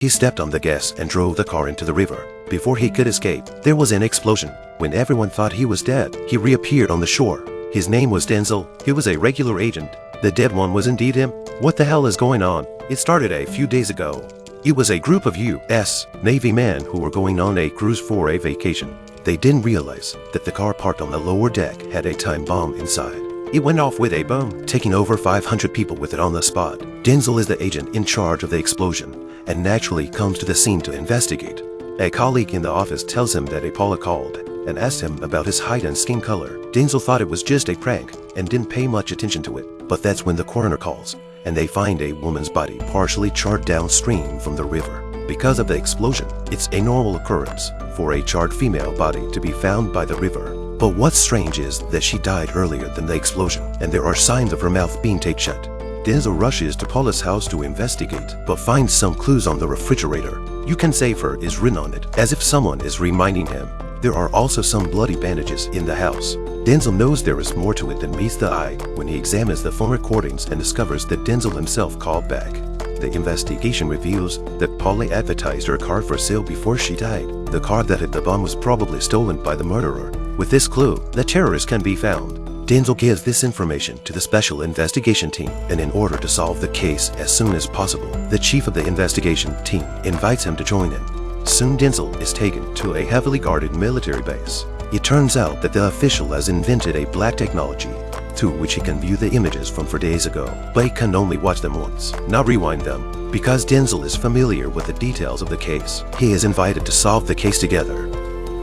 He stepped on the gas and drove the car into the river. Before he could escape, there was an explosion. When everyone thought he was dead, he reappeared on the shore. His name was Denzel. He was a regular agent. The dead one was indeed him. What the hell is going on? It started a few days ago. It was a group of U.S. Navy men who were going on a cruise for a vacation. They didn't realize that the car parked on the lower deck had a time bomb inside. It went off with a boom, taking over 500 people with it on the spot. Denzel is the agent in charge of the explosion and naturally comes to the scene to investigate. A colleague in the office tells him that Paula called and asked him about his height and skin color. Denzel thought it was just a prank and didn't pay much attention to it. But that's when the coroner calls and they find a woman's body partially charred downstream from the river. Because of the explosion, it's a normal occurrence for a charred female body to be found by the river. But what's strange is that she died earlier than the explosion, and there are signs of her mouth being taped shut. Denzel rushes to Paula's house to investigate, but finds some clues on the refrigerator. "You can save her" is written on it, as if someone is reminding him. There are also some bloody bandages in the house. Denzel knows there is more to it than meets the eye when he examines the phone recordings and discovers that Denzel himself called back. The investigation reveals that Paula advertised her car for sale before she died. The car that had the bomb was probably stolen by the murderer. With this clue, the terrorist can be found. Denzel gives this information to the special investigation team, and in order to solve the case as soon as possible, the chief of the investigation team invites him to join in. Soon Denzel is taken to a heavily guarded military base. It turns out that the official has invented a black technology through which he can view the images from 4 days ago, but he can only watch them once, not rewind them. Because Denzel is familiar with the details of the case, he is invited to solve the case together.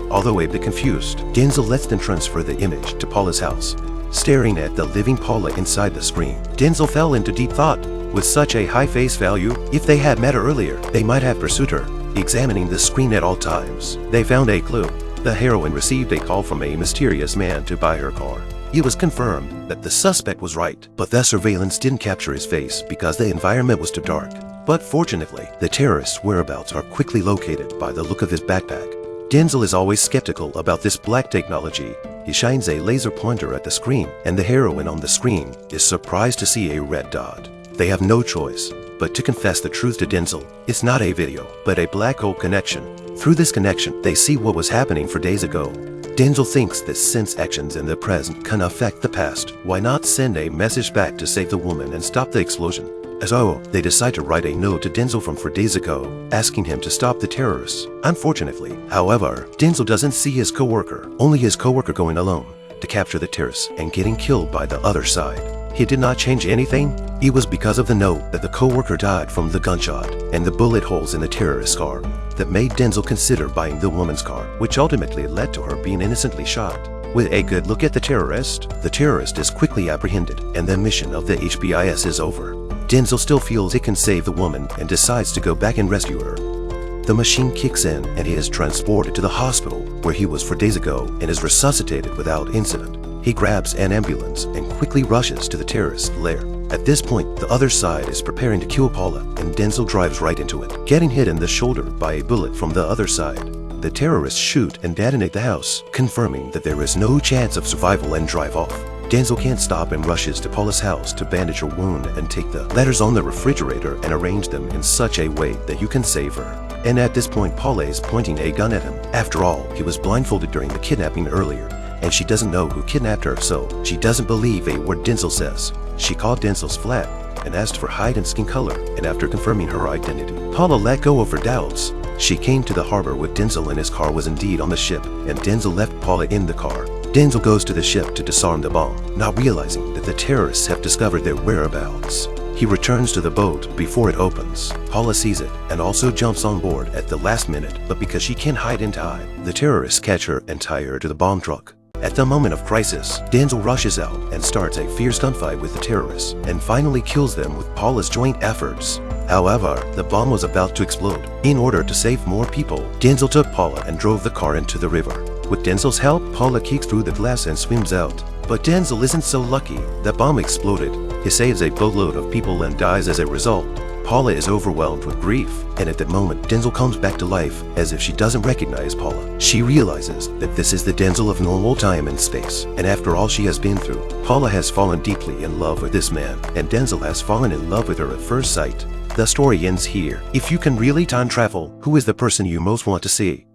Although a bit confused, Denzel lets them transfer the image to Paula's house. Staring at the living Paula inside the screen, Denzel fell into deep thought. With such a high face value, if they had met earlier, they might have pursued her. Examining the screen at all times, they found a clue. The heroine received a call from a mysterious man to buy her car. It was confirmed that the suspect was right, but the surveillance didn't capture his face because the environment was too dark. But fortunately, the terrorist's whereabouts are quickly located by the look of his backpack. Denzel is always skeptical about this black technology. He shines a laser pointer at the screen, and the heroine on the screen is surprised to see a red dot. They have no choice but to confess the truth to Denzel. It's not a video, but a black hole connection. Through this connection, they see what was happening 4 days ago. Denzel thinks that since actions in the present can affect the past, why not send a message back to save the woman and stop the explosion? So, they decide to write a note to Denzel from 4 days ago, asking him to stop the terrorists. Unfortunately, however, Denzel doesn't see his co-worker, only his co-worker going alone to capture the terrorists and getting killed by the other side. He did not change anything. It was because of the note that the co-worker died from the gunshot and the bullet holes in the terrorist's car that made Denzel consider buying the woman's car, which ultimately led to her being innocently shot. With a good look at the terrorist is quickly apprehended and the mission of the HBIS is over. Denzel still feels he can save the woman and decides to go back and rescue her. The machine kicks in and he is transported to the hospital where he was 4 days ago and is resuscitated without incident. He grabs an ambulance and quickly rushes to the terrorist lair. At this point, the other side is preparing to kill Paula and Denzel drives right into it, getting hit in the shoulder by a bullet from the other side. The terrorists shoot and detonate the house, confirming that there is no chance of survival and drive off. Denzel can't stop and rushes to Paula's house to bandage her wound and take the letters on the refrigerator and arrange them in such a way that you can save her. And at this point, Paula is pointing a gun at him. After all, he was blindfolded during the kidnapping earlier, and she doesn't know who kidnapped her, so she doesn't believe a word Denzel says. She called Denzel's flat and asked for height and skin color, and after confirming her identity, Paula let go of her doubts. She came to the harbor with Denzel and his car was indeed on the ship, and Denzel left Paula in the car. Denzel goes to the ship to disarm the bomb, not realizing that the terrorists have discovered their whereabouts. He returns to the boat before it opens. Paula sees it and also jumps on board at the last minute, but because she can't hide in time, the terrorists catch her and tie her to the bomb truck. At the moment of crisis, Denzel rushes out and starts a fierce gunfight with the terrorists and finally kills them with Paula's joint efforts. However, the bomb was about to explode. In order to save more people, Denzel took Paula and drove the car into the river. With Denzel's help, Paula kicks through the glass and swims out. But Denzel isn't so lucky. The bomb exploded. He saves a boatload of people and dies as a result. Paula is overwhelmed with grief, and at that moment, Denzel comes back to life as if she doesn't recognize Paula. She realizes that this is the Denzel of normal time and space, and after all she has been through, Paula has fallen deeply in love with this man, and Denzel has fallen in love with her at first sight. The story ends here. If you can really time travel, who is the person you most want to see?